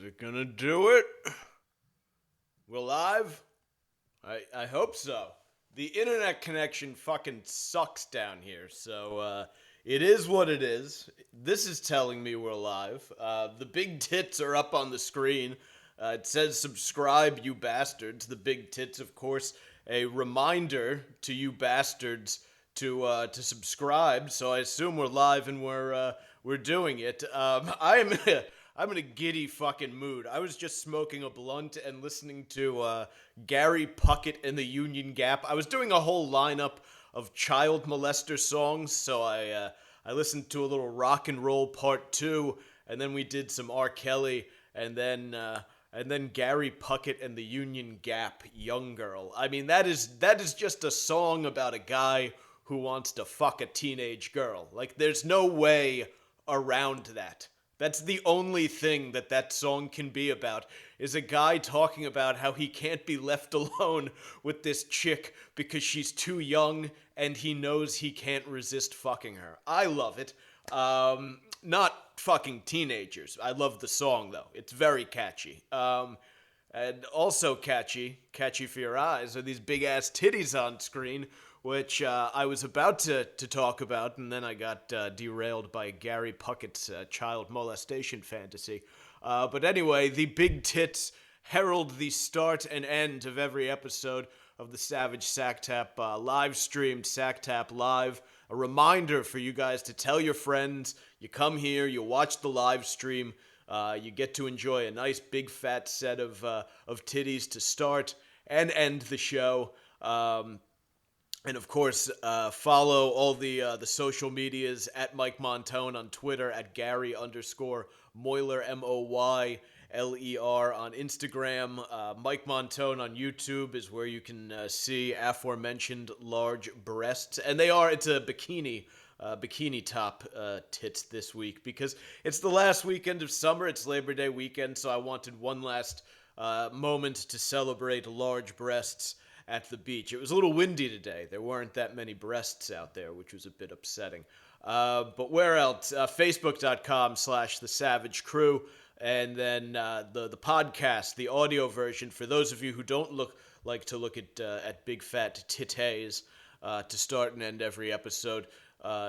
it gonna do it? We're live? I hope so. The internet connection fucking sucks down here, so it is what it is. This is telling me we're live. The big tits are up on the screen. It says subscribe, you bastards. The big tits, of course, a reminder to you bastards to subscribe. So I assume we're live and we're doing it. I'm in a giddy fucking mood. I was just smoking a blunt and listening to Gary Puckett and the Union Gap. I was doing a whole lineup of child molester songs, so I listened to a little rock and roll part 2, and then we did some R. Kelly, and then Gary Puckett and the Union Gap, Young Girl. I mean, that is just a song about a guy who wants to fuck a teenage girl. Like, there's no way around that. That's the only thing that song can be about, is a guy talking about how he can't be left alone with this chick because she's too young and he knows he can't resist fucking her. I love it. Not fucking teenagers. I love the song, though. It's very catchy. And also catchy for your eyes, are these big-ass titties on screen, which I was about to talk about, and then I got derailed by Gary Puckett's child molestation fantasy. But anyway, the big tits herald the start and end of every episode of the Savage Sack Tap live-streamed Sack Tap Live. A reminder for you guys to tell your friends, you come here, you watch the live stream, you get to enjoy a nice big fat set of titties to start and end the show. And of course, follow all the social medias at Mike Montone on Twitter, at Gary_Moyler, MOYLER on Instagram. Mike Montone on YouTube is where you can see aforementioned large breasts. And it's a bikini top tits this week because it's the last weekend of summer. It's Labor Day weekend, so I wanted one last moment to celebrate large breasts at the beach. It was a little windy today. There weren't that many breasts out there, which was a bit upsetting. But where else? Facebook.com/The Savage Crew. And then the podcast, the audio version, for those of you who don't like to look at big fat titties to start and end every episode,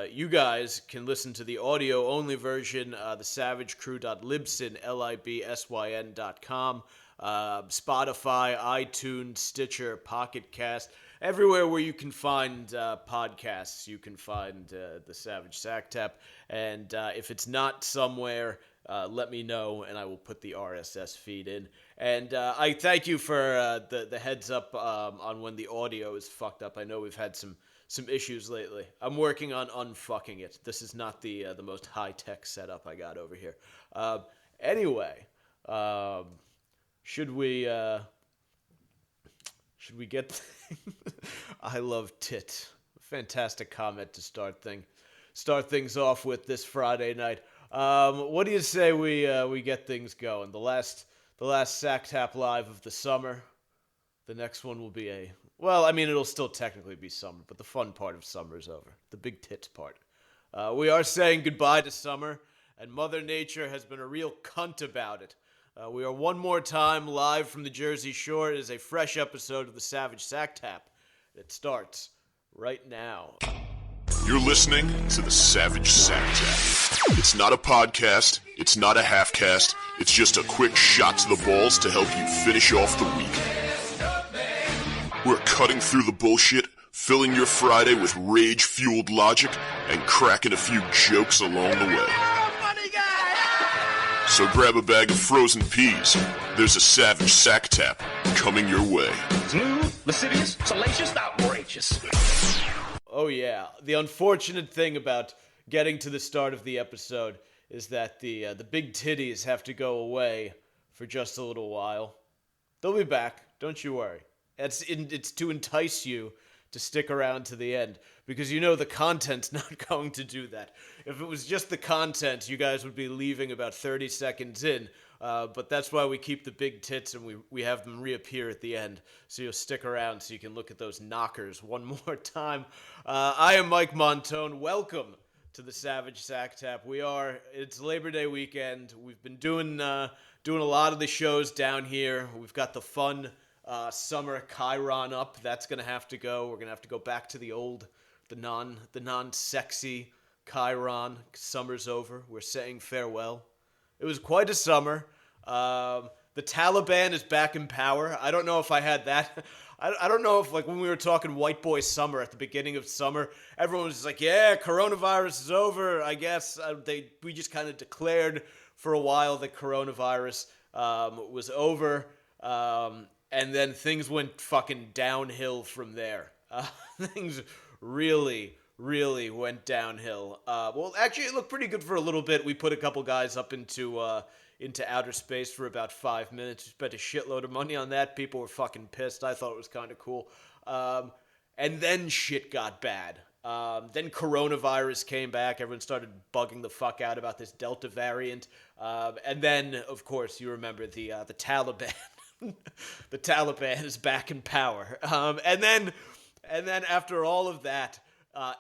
you guys can listen to the audio-only version, thesavagecrew.libsyn, LIBSYN.com. Spotify, iTunes, Stitcher, Pocket Cast, everywhere where you can find podcasts, you can find the Savage Sack Tap. And if it's not somewhere, let me know, and I will put the RSS feed in. And I thank you for the heads up on when the audio is fucked up. I know we've had some issues lately. I'm working on unfucking it. This is not the most high-tech setup I got over here. Anyway, Should we get I love tit. Fantastic comment to start things off with this Friday night. What do you say we get things going? The last Sack Tap Live of the summer. The next one will be it'll still technically be summer, but the fun part of summer is over. The big tits part. We are saying goodbye to summer, and Mother Nature has been a real cunt about it. We are one more time live from the Jersey Shore. It is a fresh episode of the Savage Sack Tap. It starts right now. You're listening to the Savage Sack Tap. It's not a podcast. It's not a half-cast. It's just a quick shot to the balls to help you finish off the week. We're cutting through the bullshit, filling your Friday with rage-fueled logic, and cracking a few jokes along the way. So grab a bag of frozen peas. There's a Savage Sack Tap coming your way. Smooth, lascivious, salacious, outrageous. Oh yeah. The unfortunate thing about getting to the start of the episode is that the big titties have to go away for just a little while. They'll be back. Don't you worry. It's to entice you to stick around to the end, because you know the content's not going to do that. If it was just the content, you guys would be leaving about 30 seconds in, but that's why we keep the big tits and we have them reappear at the end, so you'll stick around so you can look at those knockers one more time. I am Mike Montone. Welcome to the Savage Sack Tap. It's Labor Day weekend. We've been doing doing a lot of the shows down here. We've got the fun summer Chiron up. That's gonna have to go. We're gonna have to go back to the non-sexy Chiron. Summer's over. We're saying farewell. It was quite a summer. The Taliban is back in power. I don't know if I had that. I don't know if, like, when we were talking white boy summer at the beginning of summer, everyone was just like, yeah, coronavirus is over, I guess. We just kind of declared for a while that coronavirus was over. And then things went fucking downhill from there. Things really went downhill. Well, actually, it looked pretty good for a little bit. We put a couple guys up into outer space for about 5 minutes. We spent a shitload of money on that. People were fucking pissed. I thought it was kind of cool. And then shit got bad. Then coronavirus came back. Everyone started bugging the fuck out about this Delta variant. And then, of course, you remember the Taliban. The Taliban is back in power. And then after all of that,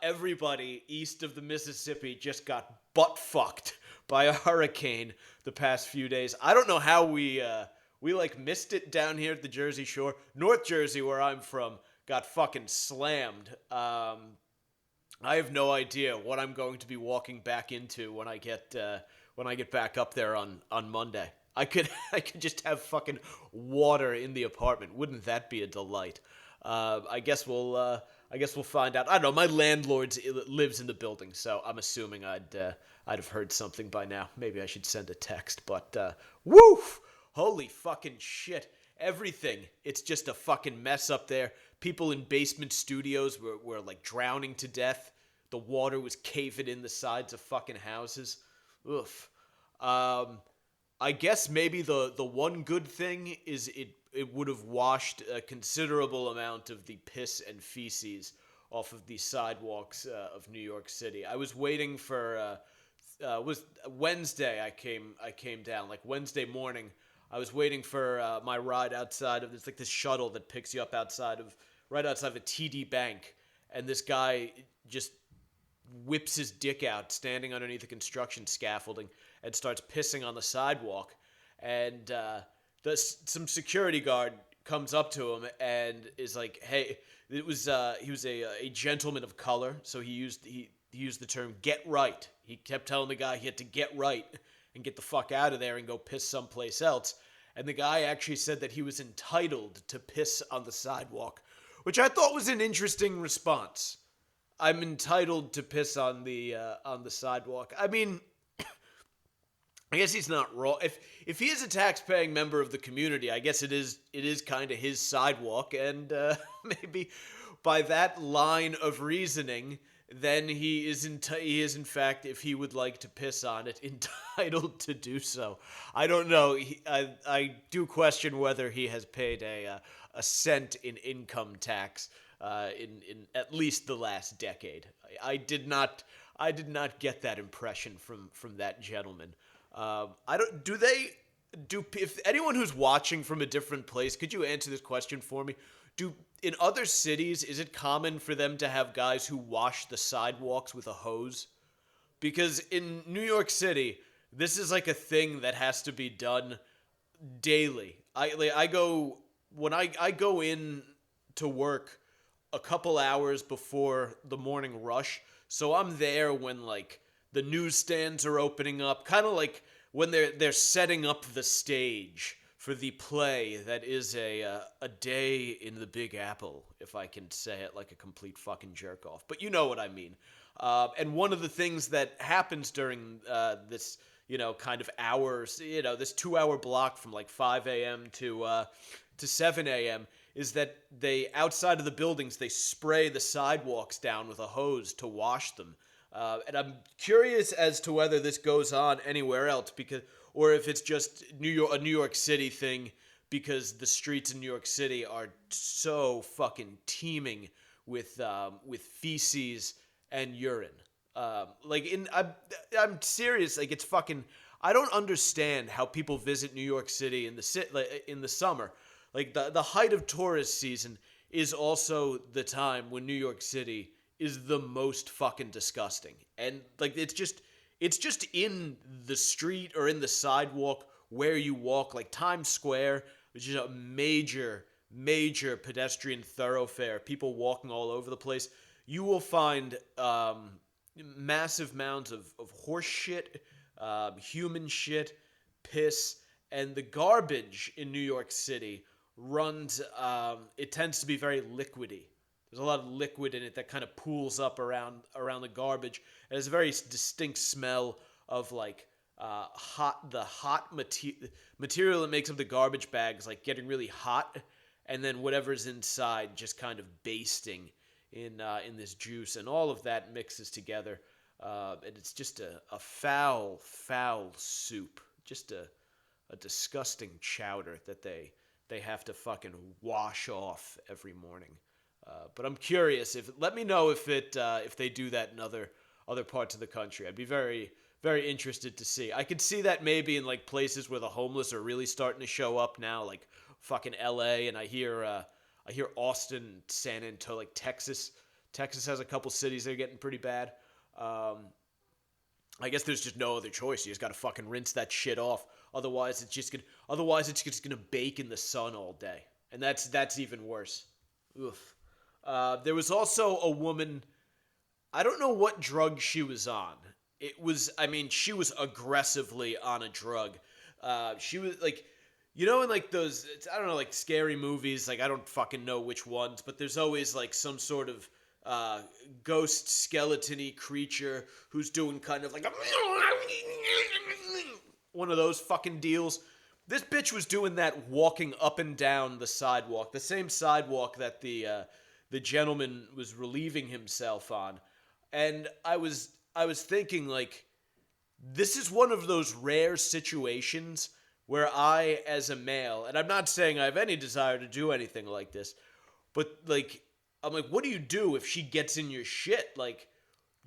everybody east of the Mississippi just got butt fucked by a hurricane the past few days. I don't know how we like missed it down here at the Jersey Shore. North Jersey, where I'm from, got fucking slammed. I have no idea what I'm going to be walking back into when I get back up there on Monday. I could just have fucking water in the apartment. Wouldn't that be a delight? I guess we'll find out. I don't know. My landlord lives in the building, so I'm assuming I'd have heard something by now. Maybe I should send a text. But woof! Holy fucking shit! Everything. It's just a fucking mess up there. People in basement studios were like drowning to death. The water was caving in the sides of fucking houses. Oof. I guess maybe the one good thing is it would have washed a considerable amount of the piss and feces off of the sidewalks of New York City. I was waiting for was Wednesday. I came down like Wednesday morning. I was waiting for my ride outside of this shuttle that picks you up right outside of a TD Bank, and this guy just whips his dick out standing underneath the construction scaffolding and starts pissing on the sidewalk, and some security guard comes up to him and is like, hey, he was a gentleman of color, so he used the term get right. He kept telling the guy he had to get right and get the fuck out of there and go piss someplace else, and the guy actually said that he was entitled to piss on the sidewalk, which I thought was an interesting response. I'm entitled to piss on the sidewalk. I mean, I guess he's not wrong. If he is a tax-paying member of the community, I guess it is kind of his sidewalk, and maybe by that line of reasoning, then he is in fact, if he would like to piss on it, entitled to do so. I don't know. I do question whether he has paid a cent in income tax in at least the last decade. I did not get that impression from that gentleman. If anyone who's watching from a different place, could you answer this question for me? In other cities, is it common for them to have guys who wash the sidewalks with a hose? Because in New York City, this is like a thing that has to be done daily. I go in to work a couple hours before the morning rush, so I'm there when like the newsstands are opening up, kind of like when they're setting up the stage for the play that is a day in the Big Apple, if I can say it like a complete fucking jerk off. But you know what I mean. And one of the things that happens during this, kind of hours, this 2-hour block from like 5 a.m. to 7 a.m. is that outside of the buildings, they spray the sidewalks down with a hose to wash them. And I'm curious as to whether this goes on anywhere else, or if it's just a New York City thing, because the streets in New York City are so fucking teeming with feces and urine. I'm serious. Like, it's fucking. I don't understand how people visit New York City in the summer. Like, the height of tourist season is also the time when New York City is the most fucking disgusting. And like, it's just in the street or in the sidewalk where you walk, like Times Square, which is a major pedestrian thoroughfare, people walking all over the place. You will find massive mounds of horse shit, human shit, piss, and the garbage in New York City runs, it tends to be very liquidy. There's a lot of liquid in it that kind of pools up around the garbage. And there's a very distinct smell of like material that makes up the garbage bags, like getting really hot, and then whatever's inside just kind of basting in this juice, and all of that mixes together, and it's just a foul soup, just a disgusting chowder that they have to fucking wash off every morning. But I'm curious, let me know if they do that in other parts of the country. I'd be very interested to see. I could see that maybe in like places where the homeless are really starting to show up now, like fucking LA, and I hear Austin, San Antonio, like Texas. Texas has a couple cities that are getting pretty bad. I guess there's just no other choice. You just got to fucking rinse that shit off. Otherwise, it's just gonna bake in the sun all day, and that's even worse. Oof. There was also a woman. I don't know what drug she was on. She was aggressively on a drug. She was like, you know, in like those, I don't know, like scary movies. Like I don't fucking know which ones, but there's always like some sort of ghost skeleton-y creature who's doing kind of like one of those fucking deals. This bitch was doing that walking up and down the sidewalk, the same sidewalk that the gentleman was relieving himself on. And I was thinking, like, this is one of those rare situations where I, as a male, and I'm not saying I have any desire to do anything like this, but like, I'm like, what do you do if she gets in your shit? Like,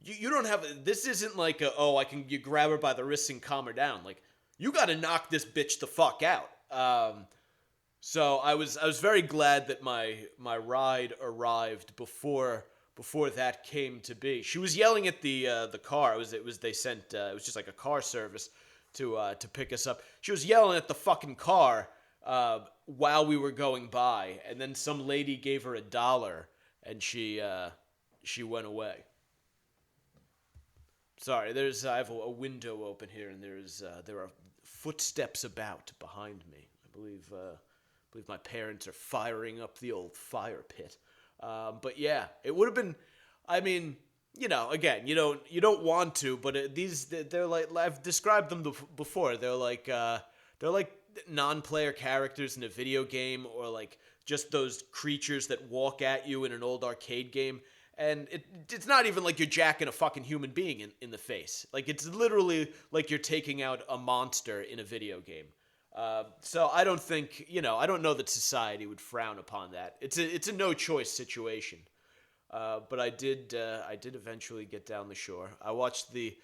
you don't have, this isn't like you grab her by the wrists and calm her down. Like, you got to knock this bitch the fuck out. So I was very glad that my ride arrived before that came to be. She was yelling at the car. It was just like a car service to pick us up. She was yelling at the fucking car while we were going by, and then some lady gave her $1, and she went away. Sorry, I have a window open here, and there are footsteps about behind me. I believe my parents are firing up the old fire pit. But yeah, it would have been. I mean, you know, again, you don't want to, but they're like, I've described them before. They're like non-player characters in a video game, or like just those creatures that walk at you in an old arcade game. And it's not even like you're jacking a fucking human being in the face. Like, it's literally like you're taking out a monster in a video game. So I don't think, I don't know that society would frown upon that. It's a no choice situation. But I did eventually get down the shore. I watched the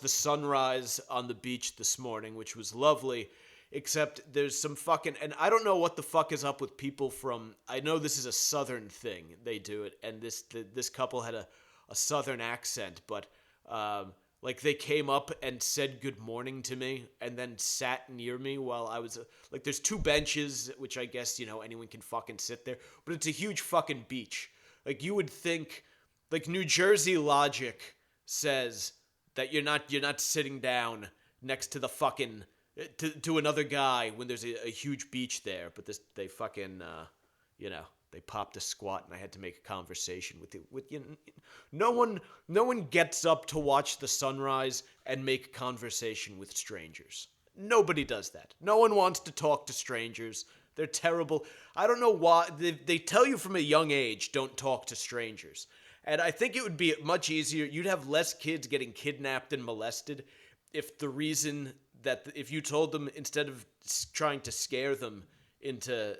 sunrise on the beach this morning, which was lovely, except there's some fucking, and I don't know what the fuck is up with people from, I know this is a southern thing, they do it, and this couple had a southern accent, but like they came up and said good morning to me and then sat near me while I was like, there's 2 benches, which I guess, anyone can fucking sit there, but it's a huge fucking beach. Like, you would think, like, New Jersey logic says that you're not sitting down next to the fucking to another guy when there's a huge beach there, but they fucking they popped a squat, and I had to make a conversation with no one gets up to watch the sunrise and make conversation with strangers. Nobody does that. No one wants to talk to strangers. They're terrible. I don't know why. They tell you from a young age, don't talk to strangers. And I think it would be much easier. You'd have less kids getting kidnapped and molested if you told them, instead of trying to scare them into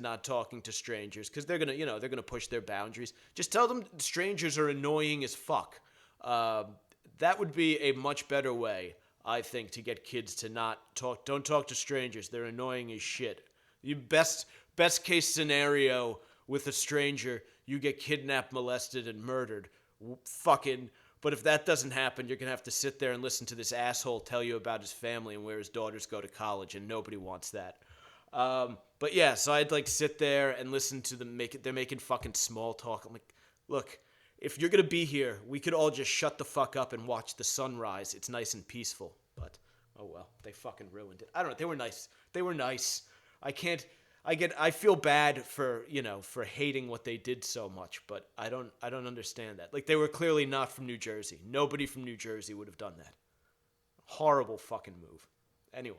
not talking to strangers, because they're gonna push their boundaries. Just tell them strangers are annoying as fuck. That would be a much better way, I think, to get kids to not talk. Don't talk to strangers. They're annoying as shit. You best case scenario with a stranger, you get kidnapped, molested, and murdered. Fucking. But if that doesn't happen, you're going to have to sit there and listen to this asshole tell you about his family and where his daughters go to college, and nobody wants that. But yeah, so I'd like sit there and listen to them they're making fucking small talk. I'm like, look, if you're going to be here, we could all just shut the fuck up and watch the sunrise. It's nice and peaceful. But, oh well, they fucking ruined it. I don't know, they were nice. They were nice. I feel bad for hating what they did so much, but I don't understand that. Like, they were clearly not from New Jersey. Nobody from New Jersey would have done that. Horrible fucking move. Anyway.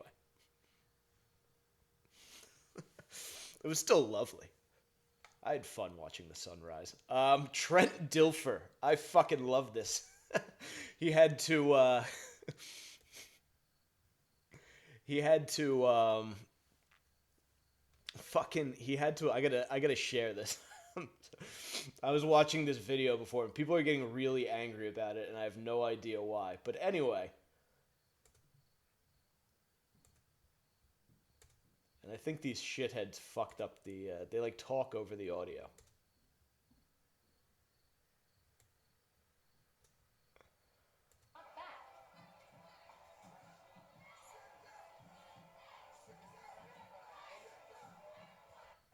It was still lovely. I had fun watching the sunrise. Trent Dilfer. I fucking love this. He had to I gotta share this. I was watching this video before, and people are getting really angry about it, and I have no idea why. But anyway. And I think these shitheads fucked up they like talk over the audio.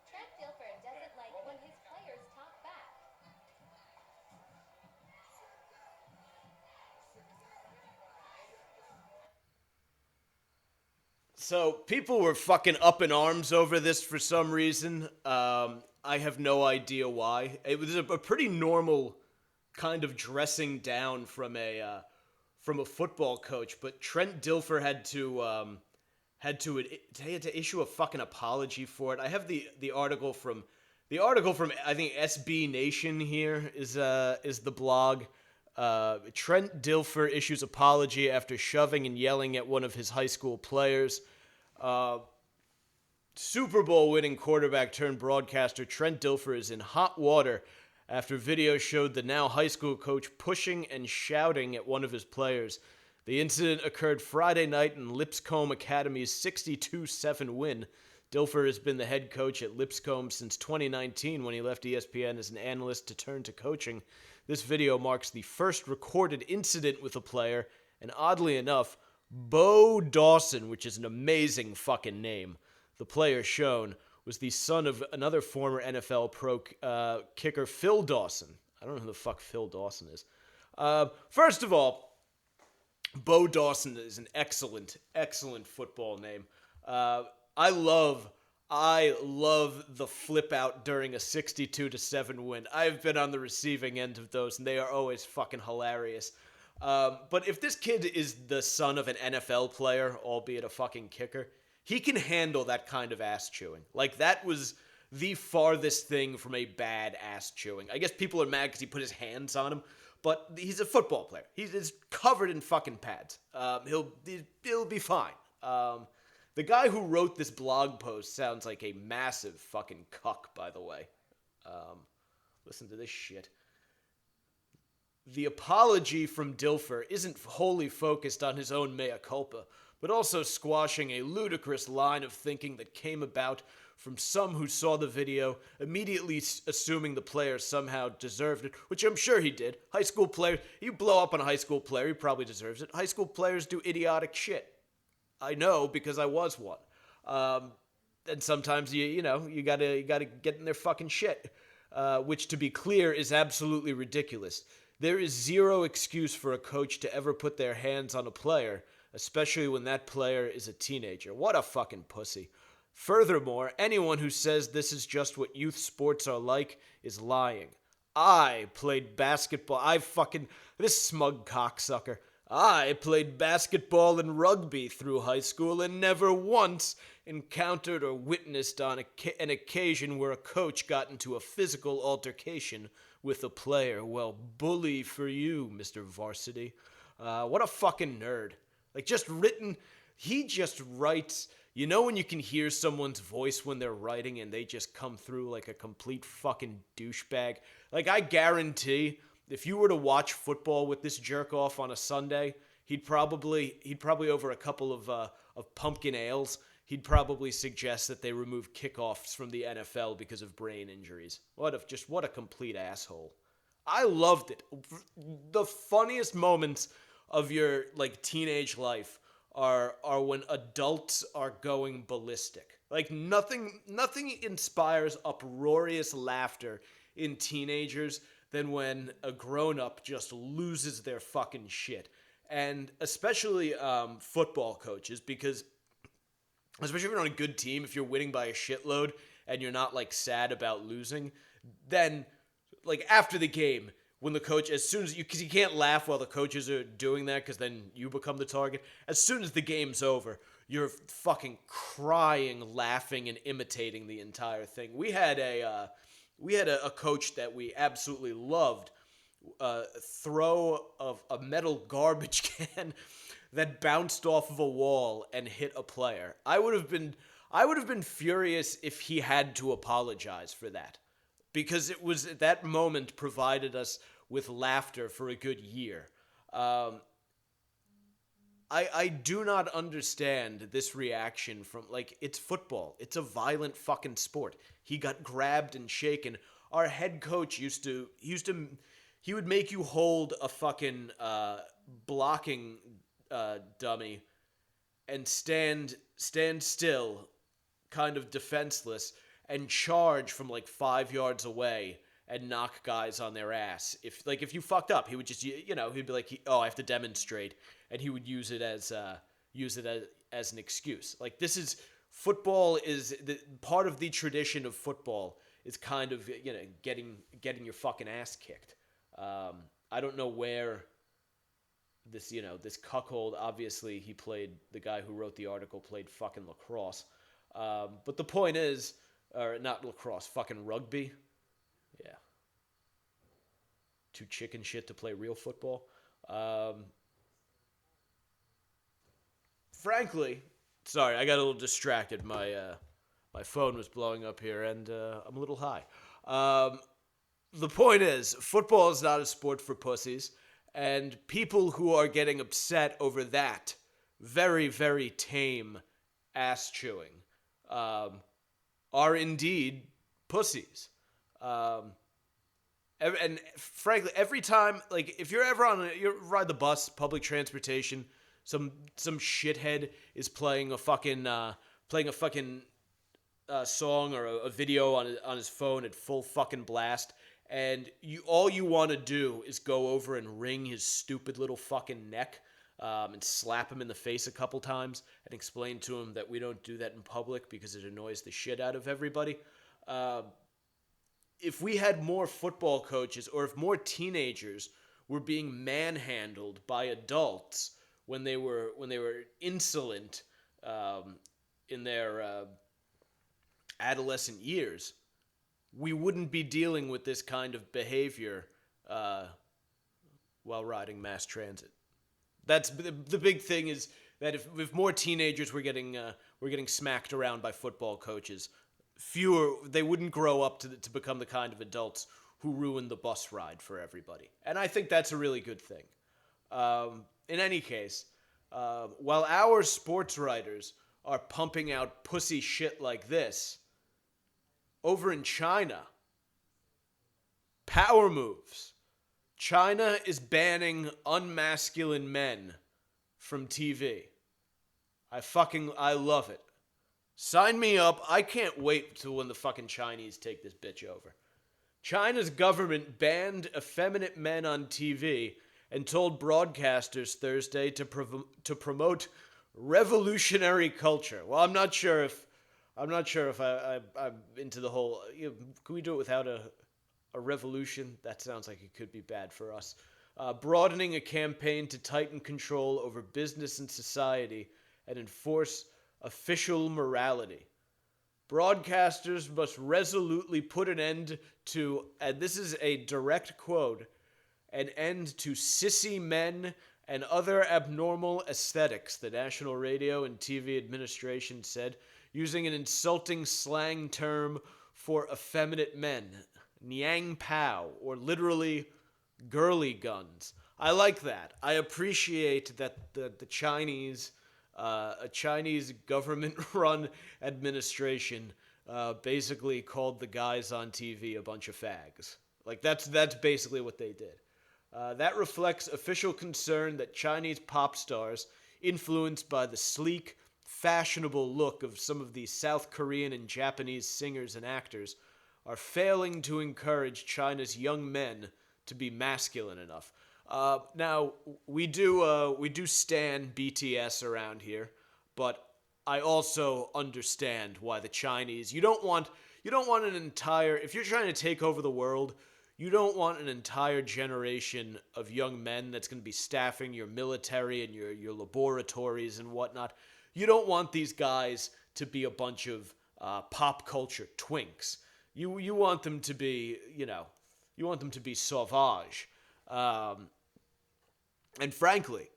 Trent Dilfer doesn't like when his players talk back. So people were fucking up in arms over this for some reason. I have no idea why. It was a pretty normal kind of dressing down from a football coach, but Trent Dilfer had to issue a fucking apology for it. I have the article from I think SB Nation here is the blog. Trent Dilfer issues apology after shoving and yelling at one of his high school players. Super Bowl winning quarterback turned broadcaster Trent Dilfer is in hot water after video showed the now high school coach pushing and shouting at one of his players. The incident occurred Friday night in Lipscomb Academy's 62-7 win. Dilfer has been the head coach at Lipscomb since 2019 when he left ESPN as an analyst to turn to coaching. This video marks the first recorded incident with a player, and oddly enough, Bo Dawson, which is an amazing fucking name, the player shown, was the son of another former NFL pro kicker, Phil Dawson. I don't know who the fuck Phil Dawson is. First of all, Bo Dawson is an excellent, excellent football name. I love the flip out during a 62-7 win. I've been on the receiving end of those, and they are always fucking hilarious. But if this kid is the son of an NFL player, albeit a fucking kicker, he can handle that kind of ass chewing. Like, that was the farthest thing from a bad ass chewing. I guess people are mad because he put his hands on him, but he's a football player. He's covered in fucking pads. He'll be fine. The guy who wrote this blog post sounds like a massive fucking cuck, by the way. Listen to this shit. The apology from Dilfer isn't wholly focused on his own mea culpa, but also squashing a ludicrous line of thinking that came about from some who saw the video, immediately assuming the player somehow deserved it, which I'm sure he did. High school players, you blow up on a high school player, he probably deserves it. High school players do idiotic shit. I know because I was one. And sometimes you gotta get in their fucking shit, which, to be clear, is absolutely ridiculous. There is zero excuse for a coach to ever put their hands on a player, especially when that player is a teenager. What a fucking pussy. Furthermore, anyone who says this is just what youth sports are like is lying. I played basketball. This smug cocksucker. I played basketball and rugby through high school and never once encountered or witnessed on an occasion where a coach got into a physical altercation with a player. Well, bully for you, Mr. Varsity. What a fucking nerd. Like, he just writes. You know when you can hear someone's voice when they're writing and they just come through like a complete fucking douchebag? Like, I guarantee if you were to watch football with this jerk off on a Sunday, he'd probably over a couple of pumpkin ales, he'd probably suggest that they remove kickoffs from the NFL because of brain injuries. What a complete asshole. I loved it. The funniest moments of your like teenage life are when adults are going ballistic. Like nothing inspires uproarious laughter in teenagers than when a grown-up just loses their fucking shit. And especially football coaches, because especially if you're on a good team, if you're winning by a shitload and you're not like sad about losing, then like after the game, when the coach, as soon as you, because you can't laugh while the coaches are doing that, because then you become the target. As soon as the game's over, you're fucking crying, laughing, and imitating the entire thing. We had a coach that we absolutely loved throw of a metal garbage can that bounced off of a wall and hit a player. I would have been furious if he had to apologize for that, because it was that moment provided us with laughter for a good year. I do not understand this reaction from, like, it's football. It's a violent fucking sport. He got grabbed and shaken. Our head coach he would make you hold a fucking blocking dummy and stand still, kind of defenseless, and charge from like 5 yards away and knock guys on their ass. If you fucked up, he would just, he'd be like, I have to demonstrate, and he would use it as an excuse. Like, this is football. Is the part of the tradition of football is kind of getting your fucking ass kicked. I don't know where this cuckold, obviously the guy who wrote the article played fucking lacrosse. But the point is, or not lacrosse, fucking rugby. Yeah. Too chicken shit to play real football. Frankly, sorry, I got a little distracted. My phone was blowing up here, and I'm a little high. The point is, football is not a sport for pussies, and people who are getting upset over that very, very tame ass chewing are indeed pussies. And frankly, every time, like, if you're ever you ride the bus, public transportation, some shithead is playing a fucking song or a video on his phone at full fucking blast, and all you want to do is go over and wring his stupid little fucking neck, and slap him in the face a couple times and explain to him that we don't do that in public because it annoys the shit out of everybody. If we had more football coaches, or if more teenagers were being manhandled by adults when they were insolent in their adolescent years, we wouldn't be dealing with this kind of behavior while riding mass transit. That's the big thing, is that if more teenagers were getting smacked around by football coaches, they wouldn't grow up to become the kind of adults who ruin the bus ride for everybody. And I think that's a really good thing. In any case, while our sports writers are pumping out pussy shit like this, over in China, power moves. China is banning unmasculine men from TV. I love it. Sign me up. I can't wait till when the fucking Chinese take this bitch over. China's government banned effeminate men on TV and told broadcasters Thursday to promote revolutionary culture. Well, I'm not sure if I'm into the whole. Can we do it without a revolution? That sounds like it could be bad for us. Broadening a campaign to tighten control over business and society and enforce official morality. Broadcasters must resolutely put an end to, and this is a direct quote, an end to sissy men and other abnormal aesthetics, the National Radio and TV Administration said, using an insulting slang term for effeminate men, Nyang Pao, or literally girly guns. I like that. I appreciate that the Chinese, a Chinese government-run administration basically called the guys on TV a bunch of fags. Like, that's basically what they did. That reflects official concern that Chinese pop stars, influenced by the sleek, fashionable look of some of the South Korean and Japanese singers and actors, are failing to encourage China's young men to be masculine enough. Now we do stan BTS around here, but I also understand why the Chinese. You don't want an entire. If you're trying to take over the world, you don't want an entire generation of young men that's going to be staffing your military and your laboratories and whatnot. You don't want these guys to be a bunch of pop culture twinks. You want them to be, you want them to be sauvage. And frankly,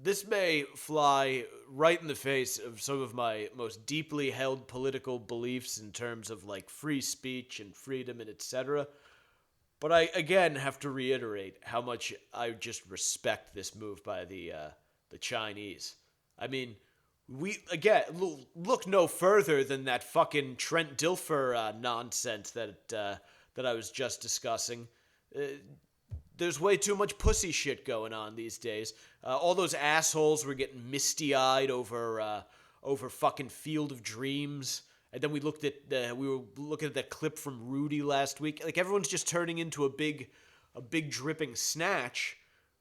this may fly right in the face of some of my most deeply held political beliefs in terms of like free speech and freedom and etc. But I again have to reiterate how much I just respect this move by the Chinese. I mean, we again look no further than that fucking Trent Dilfer nonsense that I was just discussing. There's way too much pussy shit going on these days. All those assholes were getting misty-eyed over fucking Field of Dreams. And then we were looking at that clip from Rudy last week. Like, everyone's just turning into a big dripping snatch.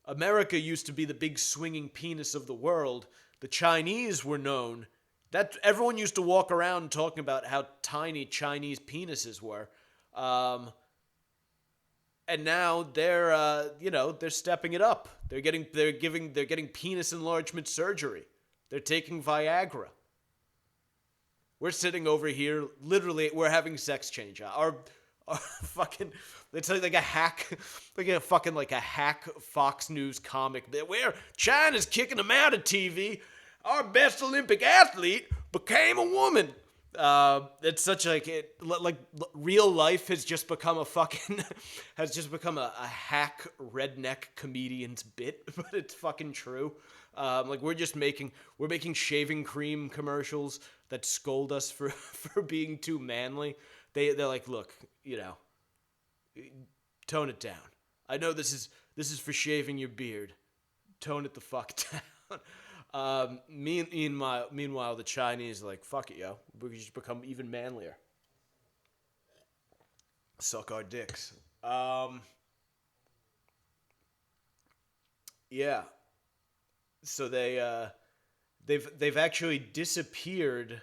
America used to be the big swinging penis of the world. The Chinese were known. That everyone used to walk around talking about how tiny Chinese penises were. And now they're stepping it up. They're getting penis enlargement surgery. They're taking Viagra. We're sitting over here, literally, we're having sex change. Our fucking, it's like a hack, like a hack Fox News comic where China's kicking them out of TV. Our best Olympic athlete became a woman. It's such like real life has just become a hack redneck comedian's bit, but it's fucking true. We're making shaving cream commercials that scold us for being too manly. They're like, look, tone it down. I know this is for shaving your beard. Tone it the fuck down. Meanwhile, the Chinese are like, fuck it, yo. We can just become even manlier. Suck our dicks. Yeah. So they've actually disappeared.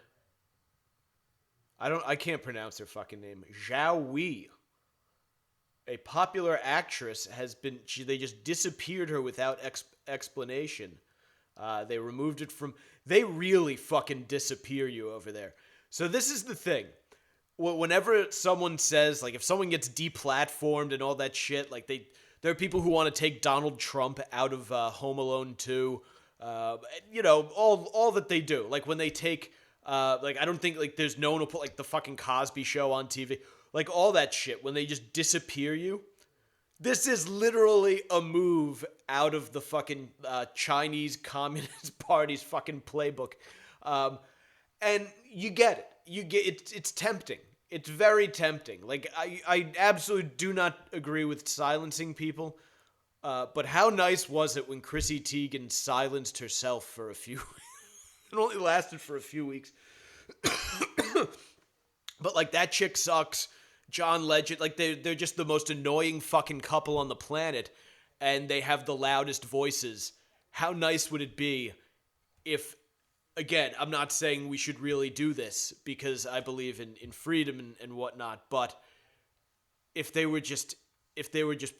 I can't pronounce their fucking name. Zhao Wei, a popular actress, they just disappeared her without explanation. They removed it from. They really fucking disappear you over there. So this is the thing. Whenever someone says, like, if someone gets deplatformed and all that shit, like there are people who want to take Donald Trump out of Home Alone 2. All that they do. Like when they take, I don't think like there's no one will put like the fucking Cosby Show on TV. Like all that shit when they just disappear you. This is literally a move out of the fucking Chinese Communist Party's fucking playbook. And you get it. It's tempting. It's very tempting. Like, I absolutely do not agree with silencing people. But how nice was it when Chrissy Teigen silenced herself for a few... It only lasted for a few weeks. But, like, that chick sucks. John Legend, like, they're just the most annoying fucking couple on the planet, and they have the loudest voices. How nice would it be if, again, I'm not saying we should really do this, because I believe in freedom and whatnot, but if they were just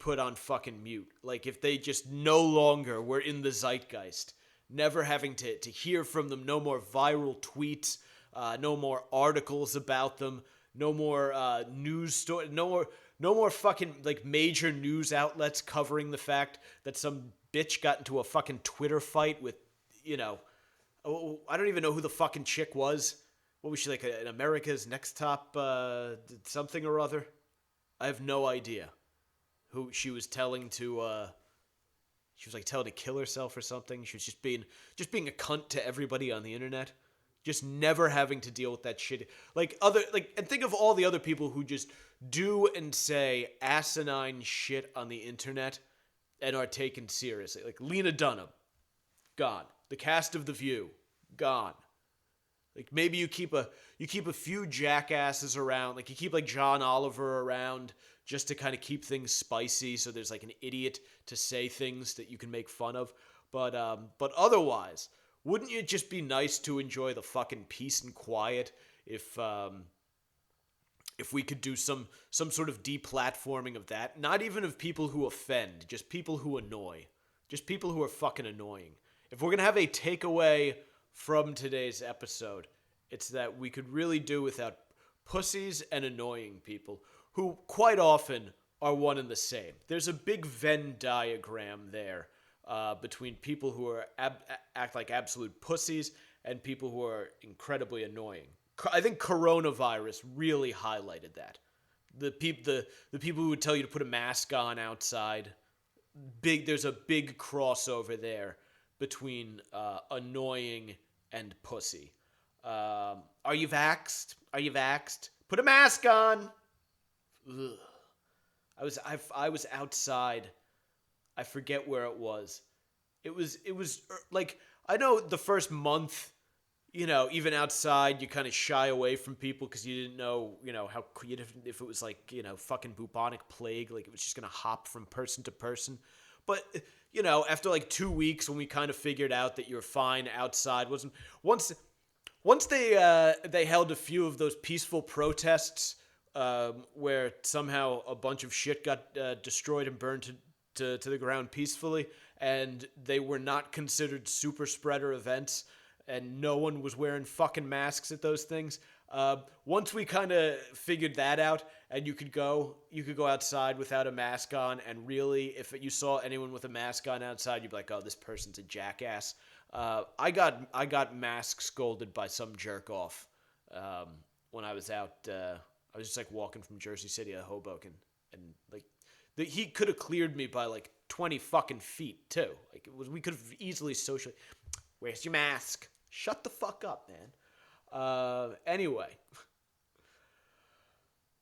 put on fucking mute, like, if they just no longer were in the zeitgeist, never having to hear from them, no more viral tweets, no more articles about them, no more news story, no more fucking like major news outlets covering the fact that some bitch got into a fucking Twitter fight with, I don't even know who the fucking chick was. What was she, like an America's Next Top something or other? I have no idea who she was telling to. She was like telling to kill herself or something. She was just being a cunt to everybody on the internet. just never having to deal with that shit. And think of all the other people who just do and say asinine shit on the internet and are taken seriously. Like Lena Dunham, gone. The cast of The View, gone. Like maybe you keep a few jackasses around, like you keep like John Oliver around just to kind of keep things spicy, so there's like an idiot to say things that you can make fun of. But otherwise, wouldn't it just be nice to enjoy the fucking peace and quiet if we could do some sort of deplatforming of that? Not even of people who offend, just people who annoy. Just people who are fucking annoying. If we're gonna have a takeaway from today's episode, it's that we could really do without pussies and annoying people who quite often are one and the same. There's a big Venn diagram there between people who are act like absolute pussies and people who are incredibly annoying. I think coronavirus really highlighted that. The people who would tell you to put a mask on outside, there's a big crossover there between annoying and pussy. Are you vaxxed? Are you vaxxed? Put a mask on. Ugh. I was outside. I forget where it was. It was like, I know the first month, even outside, you kind of shy away from people because you didn't know, how if it was like, fucking bubonic plague, like it was just gonna hop from person to person. But after like 2 weeks, when we kind of figured out that you're fine outside, once they held a few of those peaceful protests where somehow a bunch of shit got destroyed and burned to the ground peacefully, and they were not considered super spreader events, and no one was wearing fucking masks at those things. Once we kind of figured that out, and you could go outside without a mask on, and really, if you saw anyone with a mask on outside, you'd be like, oh, this person's a jackass. I got mask scolded by some jerk off when I was out. I was just like walking from Jersey City to Hoboken, and like he could have cleared me by like 20 fucking feet too. Like we could have easily socially. Where's your mask? Shut the fuck up, man. Anyway,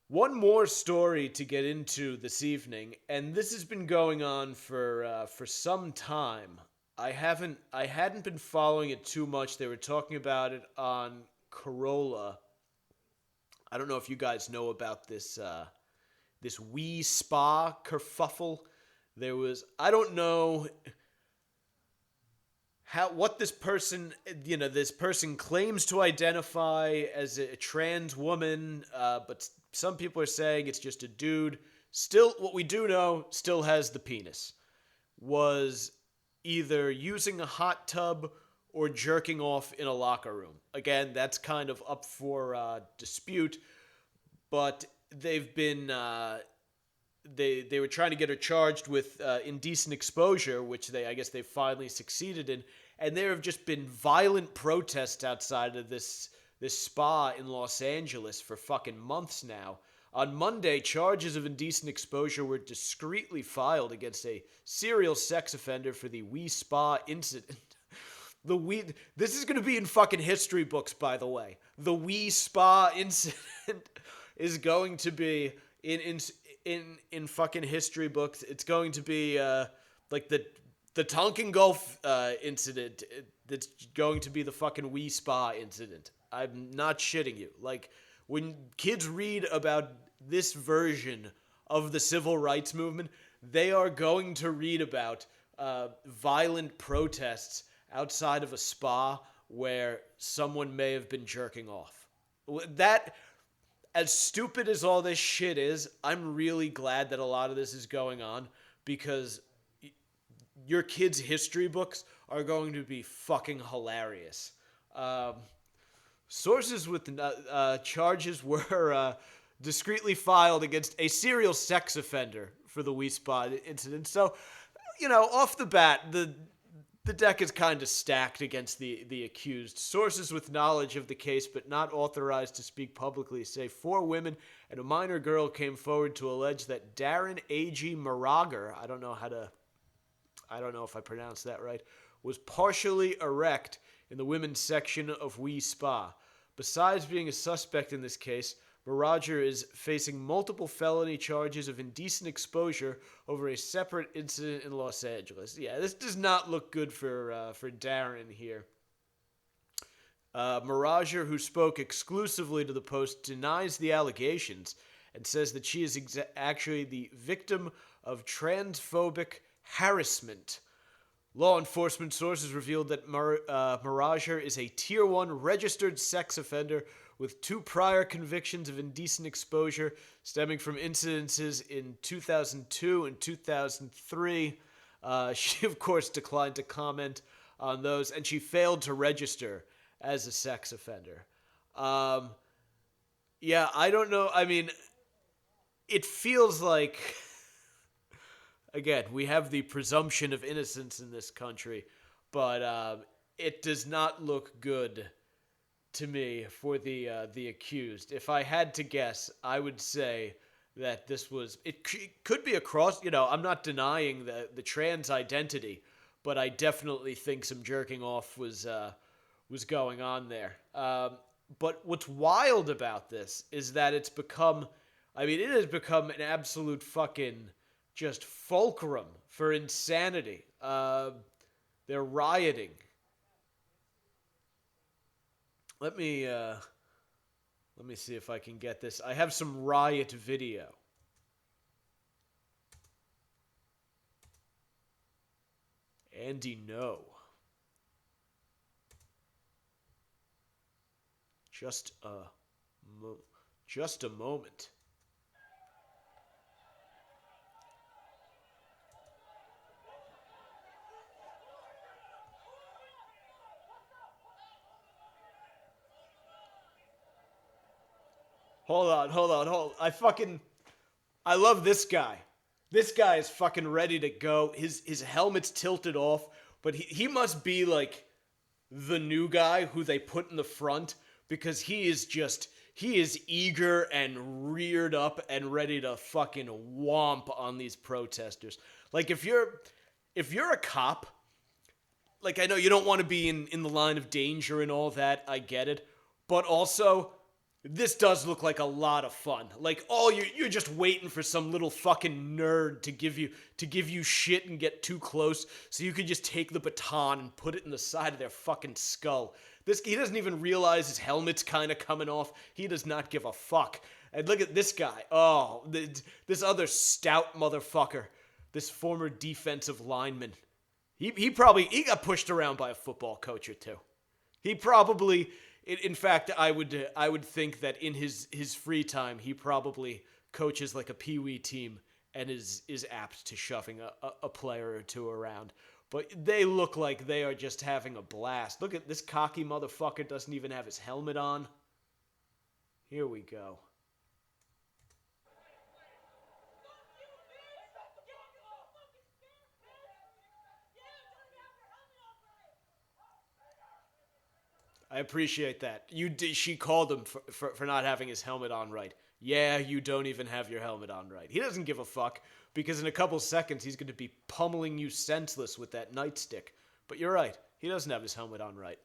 one more story to get into this evening, and this has been going on for some time. I hadn't been following it too much. They were talking about it on Corolla. I don't know if you guys know about this Wii Spa kerfuffle. I don't know what this person claims to identify as a trans woman, but some people are saying it's just a dude. Still, what we do know still has the penis. Was either using a hot tub or jerking off in a locker room. Again, that's kind of up for dispute, but they've been they were trying to get her charged with indecent exposure, which I guess they finally succeeded in, and there have just been violent protests outside of this spa in Los Angeles for fucking months now. On Monday, charges of indecent exposure were discreetly filed against a serial sex offender for the Wii Spa incident. This is going to be in fucking history books, by the way. The Wii Spa incident is going to be in fucking history books. It's going to be like the Tonkin Gulf incident. That's going to be the fucking Wii Spa incident. I'm not shitting you. Like, when kids read about this version of the civil rights movement, they are going to read about violent protests outside of a spa where someone may have been jerking off. That, as stupid as all this shit is, I'm really glad that a lot of this is going on, because your kids' history books are going to be fucking hilarious. Sources with charges were discreetly filed against a serial sex offender for the Wii Spa incident. So, off the bat, the deck is kind of stacked against the accused. Sources with knowledge of the case but not authorized to speak publicly say 4 women and a minor girl came forward to allege that Darren A.G. Marager, I don't know if I pronounced that right, was partially erect in the women's section of We Spa. Besides being a suspect in this case, Marager is facing multiple felony charges of indecent exposure over a separate incident in Los Angeles. Yeah, this does not look good for Darren here. Marager, who spoke exclusively to the Post, denies the allegations and says that she is actually the victim of transphobic harassment. Law enforcement sources revealed that Marager is a Tier 1 registered sex offender with 2 prior convictions of indecent exposure stemming from incidences in 2002 and 2003. She, of course, declined to comment on those, and she failed to register as a sex offender. Yeah, I don't know. I mean, it feels like, again, we have the presumption of innocence in this country, but it does not look good to me for the accused. If I had to guess, I would say that this was, it could be a cross, I'm not denying the trans identity, but I definitely think some jerking off was going on there. But what's wild about this is that it has become an absolute fucking just fulcrum for insanity. They're rioting. Let me see if I can get this. I have some riot video. Andy, no. Just a moment. Hold on. I love this guy. This guy is fucking ready to go. His helmet's tilted off, but he must be like the new guy who they put in the front, because he is eager and reared up and ready to fucking whomp on these protesters. Like, if you're a cop, like, I know you don't want to be in the line of danger and all that, I get it, but also, this does look like a lot of fun. Like, you're just waiting for some little fucking nerd to give you shit and get too close, so you could just take the baton and put it in the side of their fucking skull. He doesn't even realize his helmet's kind of coming off. He does not give a fuck. And look at this guy. Oh, this other stout motherfucker. This former defensive lineman. He got pushed around by a football coach or two. He probably, in fact, I would think that in his free time, he probably coaches like a peewee team and is apt to shoving a player or two around. But they look like they are just having a blast. Look at this cocky motherfucker, doesn't even have his helmet on. Here we go. I appreciate that. She called him for not having his helmet on right. Yeah, you don't even have your helmet on right. He doesn't give a fuck, because in a couple seconds he's going to be pummeling you senseless with that nightstick. But you're right. He doesn't have his helmet on right.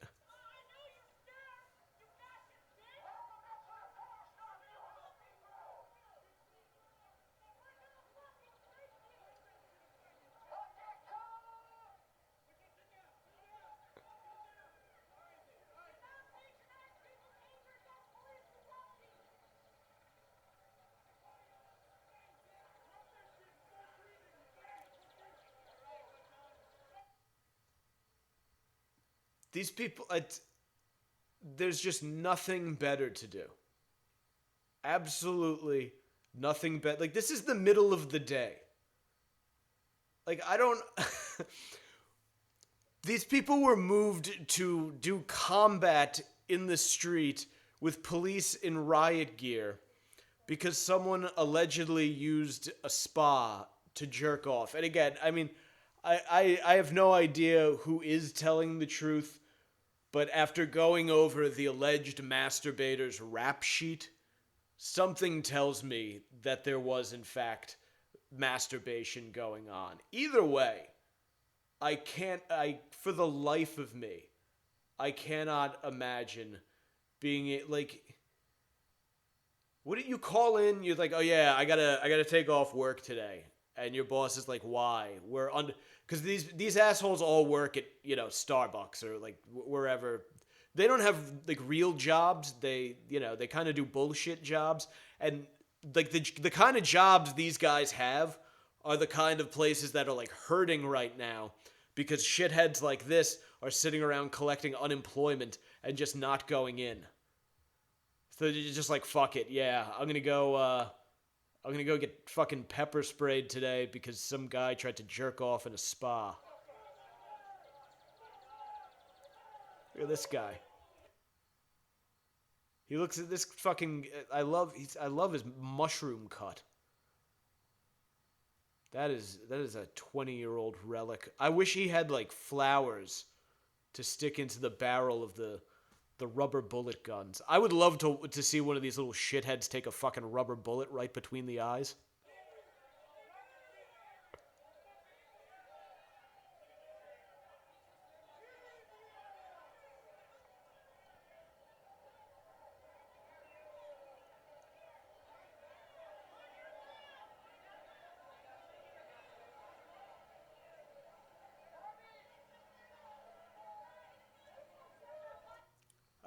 These people, there's just nothing better to do. Absolutely nothing better. Like, this is the middle of the day. Like, I don't... These people were moved to do combat in the street with police in riot gear because someone allegedly used a spa to jerk off. And again, I mean, I have no idea who is telling the truth, but after going over the alleged masturbators' rap sheet, something tells me that there was, in fact, masturbation going on. Either way, for the life of me, I cannot imagine being like. What did you call in? You're like, oh yeah, I gotta take off work today, and your boss is like, why? We're on because these assholes all work at Starbucks or like wherever. They don't have like real jobs. They kind of do bullshit jobs, and like the kind of jobs these guys have are the kind of places that are like hurting right now because shitheads like this are sitting around collecting unemployment and just not going in. So you're just like, fuck it, yeah, I'm gonna go get fucking pepper sprayed today because some guy tried to jerk off in a spa. Look at this guy. He looks at this fucking. I love his mushroom cut. That is a 20-year-old relic. I wish he had like flowers to stick into the barrel of the rubber bullet guns. I would love to see one of these little shitheads take a fucking rubber bullet right between the eyes.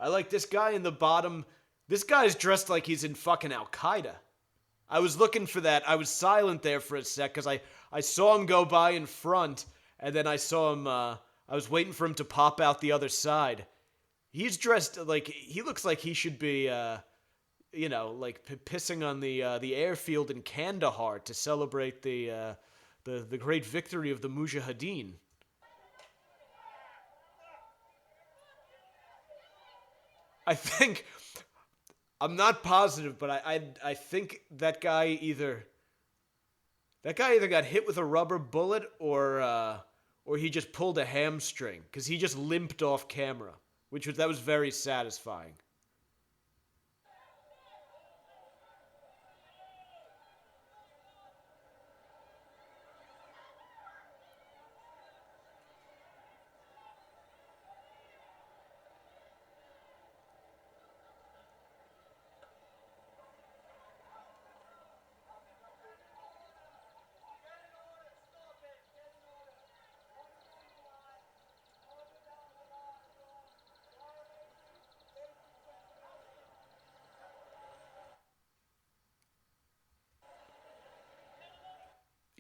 I like this guy in the bottom. This guy's dressed like he's in fucking Al Qaeda. I was looking for that. I was silent there for a sec because I saw him go by in front, and then I saw him. I was waiting for him to pop out the other side. He's dressed like he looks like he should be, like pissing on the airfield in Kandahar to celebrate the great victory of the Mujahideen. I think I'm not positive, but I think that guy either got hit with a rubber bullet or he just pulled a hamstring because he just limped off camera, that was very satisfying.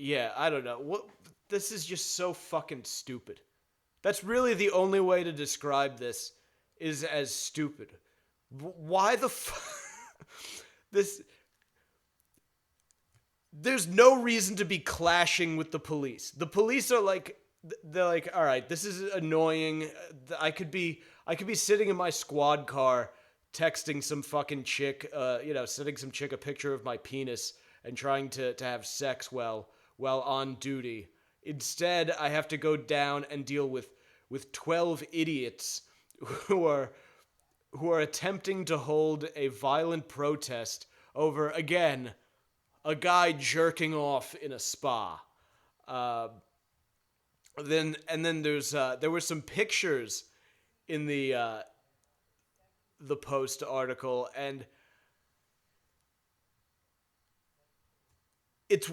Yeah, I don't know. This is just so fucking stupid. That's really the only way to describe this is as stupid. Why the this there's no reason to be clashing with the police. The police are like they're like, "All right, this is annoying. I could be sitting in my squad car texting some fucking chick, sending some chick a picture of my penis and trying to have sex while on duty. Instead, I have to go down and deal with 12 idiots who are attempting to hold a violent protest over, again, a guy jerking off in a spa. Then there were some pictures in the Post article, and it's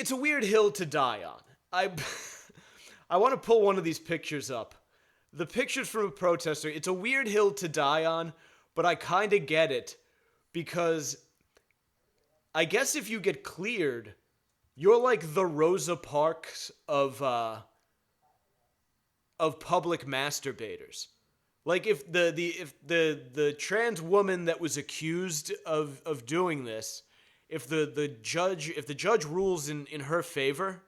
a weird hill to die on. I want to pull one of these pictures up. The pictures from a protester. It's a weird hill to die on, but I kind of get it because I guess if you get cleared, you're like the Rosa Parks of public masturbators. Like if the trans woman that was accused of doing this, if the judge rules in her favor,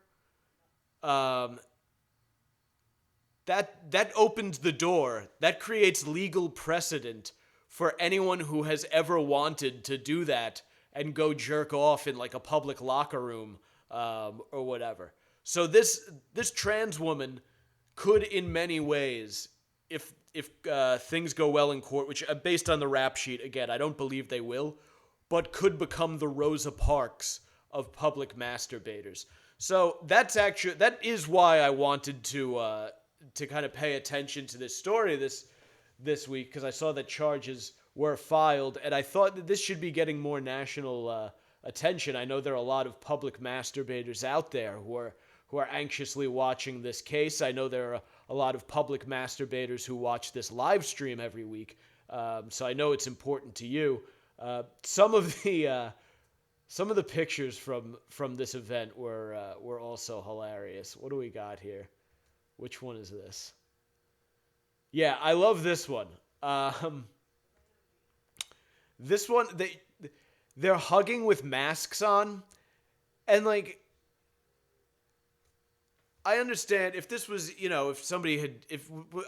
that opens the door. That creates legal precedent for anyone who has ever wanted to do that and go jerk off in like a public locker room or whatever. So this trans woman could, in many ways, if things go well in court, which based on the rap sheet, again, I don't believe they will, but could become the Rosa Parks of public masturbators. So that is why I wanted to kind of pay attention to this story. this week because I saw that charges were filed, and I thought that this should be getting more national attention. I know there are a lot of public masturbators out there who are anxiously watching this case. I know there are a lot of public masturbators who watch this live stream every week. So I know it's important to you. Some of the pictures from this event were also hilarious. What do we got here? Which one is this? Yeah, I love this one. This one, they're hugging with masks on, and like, I understand if this was, if somebody had,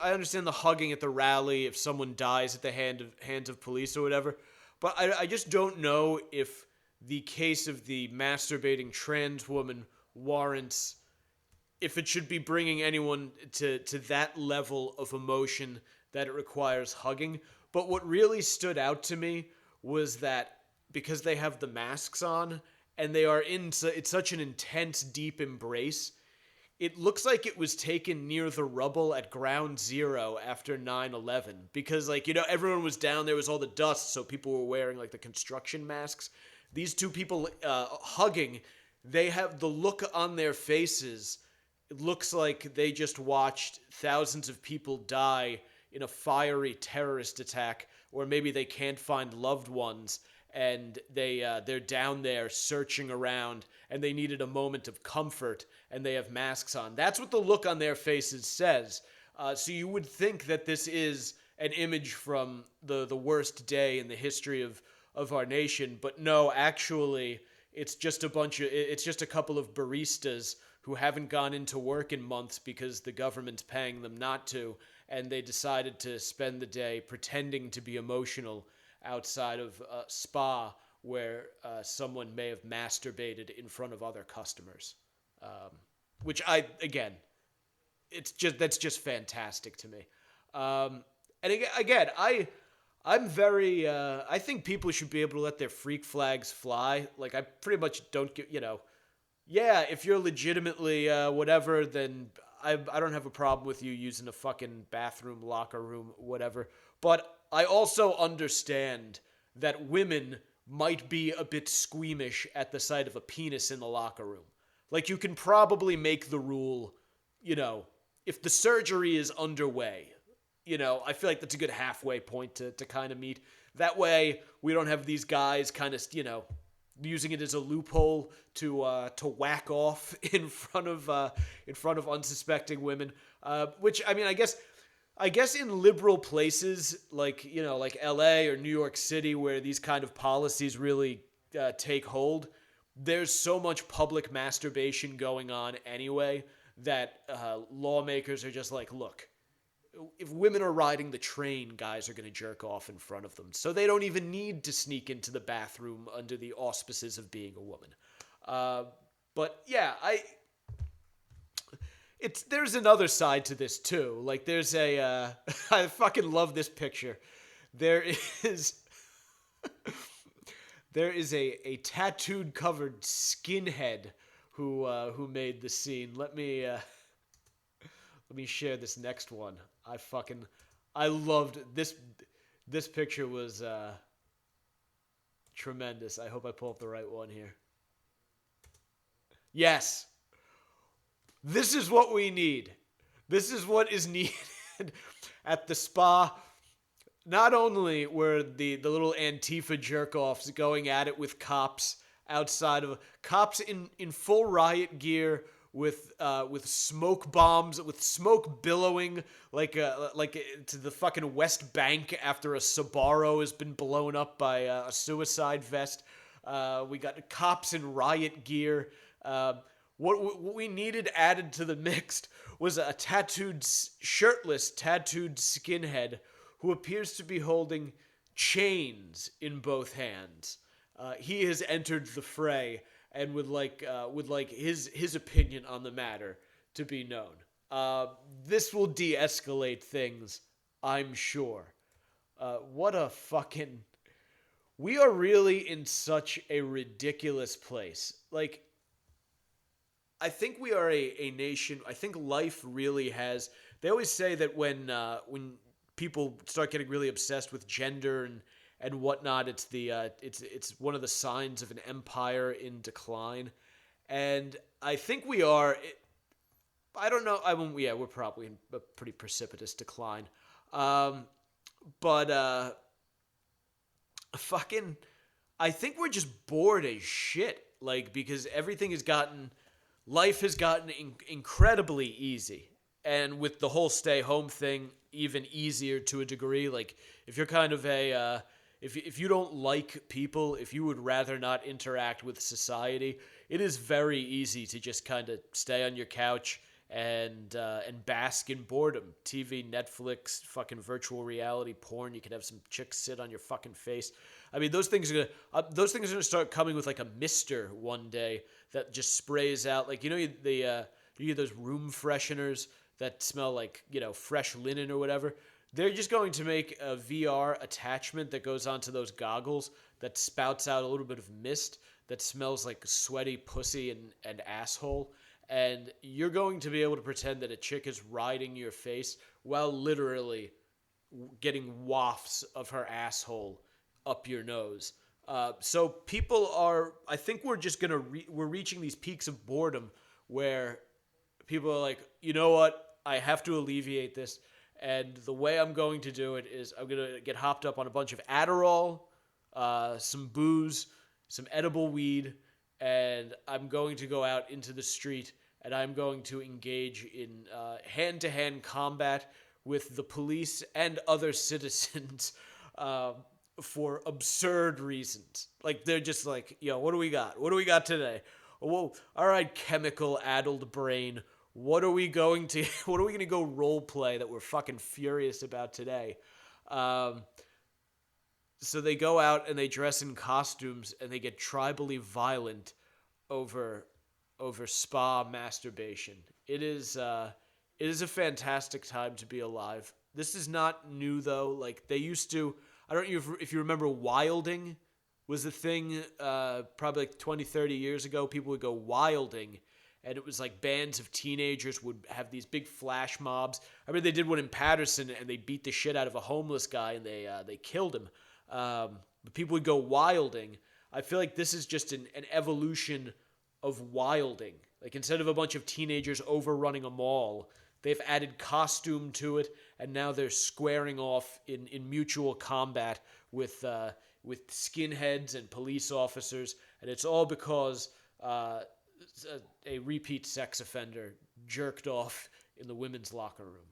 I understand the hugging at the rally if someone dies at the hands of police or whatever, but I just don't know if the case of the masturbating trans woman warrants, if it should be bringing anyone to that level of emotion that it requires hugging. But what really stood out to me was that because they have the masks on and they are it's such an intense, deep embrace, it looks like it was taken near the rubble at Ground Zero after 9/11. Because, everyone was down there, was all the dust, so people were wearing, the construction masks. These two people hugging, they have the look on their faces. It looks like they just watched thousands of people die in a fiery terrorist attack, or maybe they can't find loved ones, and they're down there searching around, and they needed a moment of comfort, and they have masks on. That's what the look on their faces says. So you would think that this is an image from the worst day in the history of our nation, but no, actually, it's just a couple of baristas who haven't gone into work in months because the government's paying them not to, and they decided to spend the day pretending to be emotional outside of a spa where someone may have masturbated in front of other customers. Which that's just fantastic to me. And again, I'm very, I think people should be able to let their freak flags fly. I pretty much don't get, yeah, if you're legitimately whatever, then I don't have a problem with you using a fucking bathroom, locker room, whatever. But I also understand that women might be a bit squeamish at the sight of a penis in the locker room. You can probably make the rule, if the surgery is underway, I feel like that's a good halfway point to kind of meet. That way, we don't have these guys kind of, using it as a loophole to whack off in front of unsuspecting women. Which, I mean, I guess in liberal places like LA or New York City, where these kind of policies really take hold, there's so much public masturbation going on anyway that lawmakers are just like, look, if women are riding the train, guys are going to jerk off in front of them. So they don't even need to sneak into the bathroom under the auspices of being a woman. But yeah, there's another side to this too. There's I fucking love this picture. There is a tattooed covered skinhead who made the scene. Let me share this next one. I loved this. This picture was tremendous. I hope I pull up the right one here. Yes. This is what we need. This is what is needed at the spa. Not only were the little Antifa jerk-offs going at it with cops outside of cops in full riot gear with smoke bombs, with smoke billowing like to the fucking West Bank after a Sbarro has been blown up by a suicide vest. We got cops in riot gear. What we needed added to the mix was a shirtless tattooed skinhead who appears to be holding chains in both hands. He has entered the fray and would like his opinion on the matter to be known. This will de-escalate things, I'm sure. We are really in such a ridiculous place. I think we are a nation. I think life really has. They always say that when people start getting really obsessed with gender and whatnot. It's it's one of the signs of an empire in decline, and I think we are. I don't know. Yeah, we're probably in a pretty precipitous decline. But fucking, I think we're just bored as shit. Like, because life has gotten incredibly easy. And with the whole stay home thing, even easier to a degree. Like, if you're kind of if you don't like people, if you would rather not interact with society, it is very easy to just kind of stay on your couch and bask in boredom. TV, Netflix, fucking virtual reality porn. You can have some chicks sit on your fucking face. I mean, those things are gonna start coming with like a mister one day that just sprays out, like, you know, you get those room fresheners that smell like, you know, fresh linen or whatever. They're just going to make a VR attachment that goes onto those goggles that spouts out a little bit of mist that smells like sweaty pussy and asshole. And you're going to be able to pretend that a chick is riding your face while literally getting wafts of her asshole up your nose. So people are, I think we're just going to, we're reaching these peaks of boredom where people are like, you know what? I have to alleviate this. And the way I'm going to do it is I'm going to get hopped up on a bunch of Adderall, some booze, some edible weed, and I'm going to go out into the street and I'm going to engage in hand-to-hand combat with the police and other citizens for absurd reasons. Like, they're just like, yo, what do we got? What do we got today? Whoa, all right, chemical-addled brain. What are we going to go role play that we're fucking furious about today? So they go out and they dress in costumes and they get tribally violent over spa masturbation. It is a fantastic time to be alive. This is not new though. Like, they used to, I don't know if you remember, wilding was the thing probably like 20, 30 years ago. People would go wilding. And it was like bands of teenagers would have these big flash mobs. I mean, they did one in Patterson, and they beat the shit out of a homeless guy, and they killed him. But people would go wilding. I feel like this is just an evolution of wilding. Like, instead of a bunch of teenagers overrunning a mall, they've added costume to it, and now they're squaring off in mutual combat with skinheads and police officers, and it's all because a repeat sex offender jerked off in the women's locker room.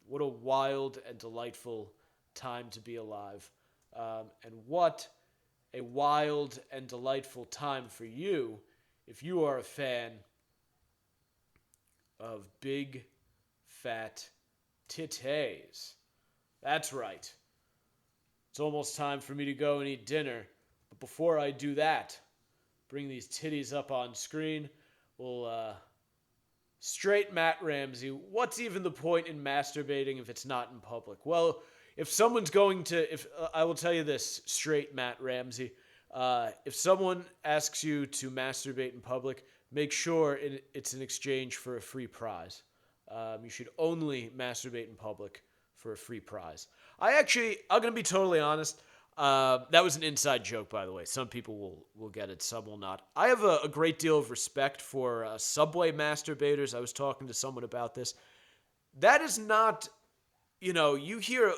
What a wild and delightful time to be alive. And what a wild and delightful time for you if you are a fan of big, fat titties. That's right. It's almost time for me to go and eat dinner. But before I do that, bring these titties up on screen. We'll, straight Matt Ramsey. What's even the point in masturbating if it's not in public? Well, if someone's going to, I will tell you this, straight Matt Ramsey. If someone asks you to masturbate in public, make sure it's in exchange for a free prize. You should only masturbate in public for a free prize. I'm going to be totally honest. That was an inside joke, by the way. Some people will get it, some will not. I have a great deal of respect for subway masturbators. I was talking to someone about this. That is not, you hear,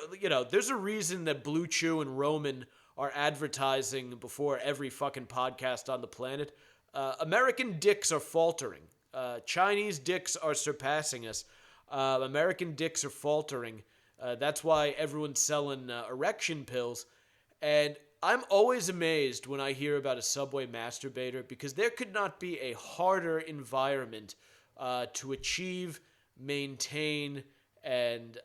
there's a reason that Blue Chew and Roman are advertising before every fucking podcast on the planet. American dicks are faltering. Chinese dicks are surpassing us. American dicks are faltering. That's why everyone's selling erection pills. And I'm always amazed when I hear about a subway masturbator, because there could not be a harder environment to achieve, maintain, and,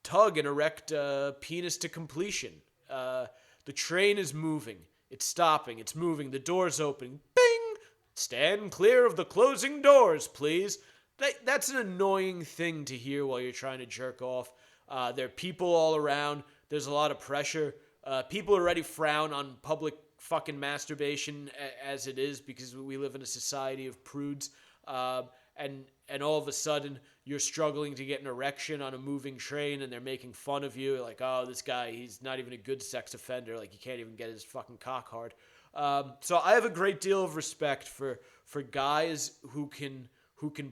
tug and erect penis to completion. The train is moving. It's stopping. It's moving. The door's opening. Bing! Stand clear of the closing doors, please. That's an annoying thing to hear while you're trying to jerk off. There are people all around. There's a lot of pressure. People already frown on public fucking masturbation as it is, because we live in a society of prudes. and all of a sudden you're struggling to get an erection on a moving train and they're making fun of you, like, oh, this guy, he's not even a good sex offender, like he can't even get his fucking cock hard. So I have a great deal of respect for guys who can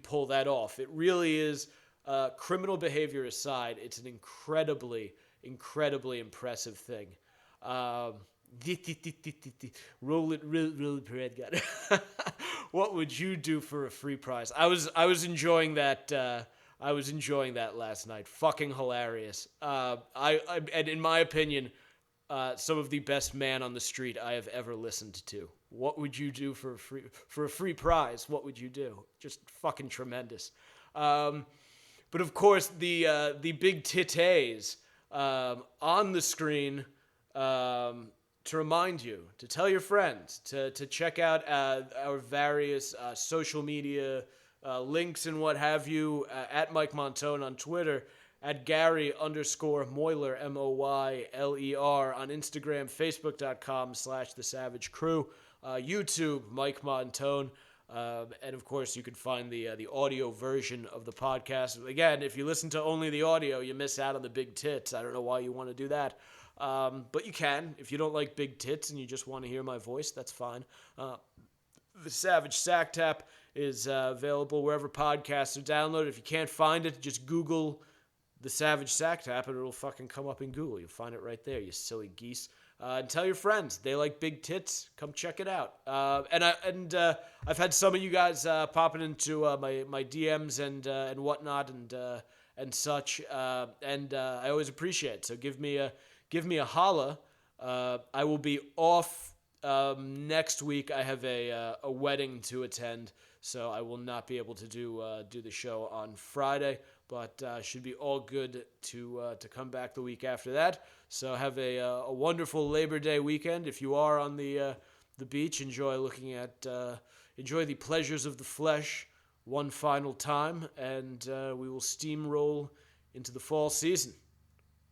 pull that off. It really is, criminal behavior aside, it's an incredibly impressive thing. Roll it, red guy. What would you do for a free prize? I was enjoying that. I was enjoying that last night. Fucking hilarious. And in my opinion, some of the best man on the street I have ever listened to. What would you do for a free prize? What would you do? Just fucking tremendous. But of course, the big titties on the screen. To remind you, to tell your friends, to check out our various social media links and what have you, at Mike Montone on Twitter, at Gary_Moyler, Moyler, on Instagram, Facebook.com/The Savage Crew, YouTube, Mike Montone, and of course you can find the audio version of the podcast. Again, if you listen to only the audio, you miss out on the big tits. I don't know why you want to do that. But you can. If you don't like big tits and you just want to hear my voice, that's fine. The Savage Sack Tap is available wherever podcasts are downloaded. If you can't find it, just Google The Savage Sack Tap and it'll fucking come up in Google. You'll find it right there, you silly geese. And tell your friends. They like big tits. Come check it out. And I've had some of you guys popping into my DMs and whatnot and such. And I always appreciate it. So give me a holla. I will be off next week. I have a wedding to attend, so I will not be able to do the show on Friday, but should be all good to come back the week after that. So have a wonderful Labor Day weekend. If you are on the beach, enjoy the pleasures of the flesh one final time, and we will steamroll into the fall season.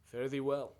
Fare thee well.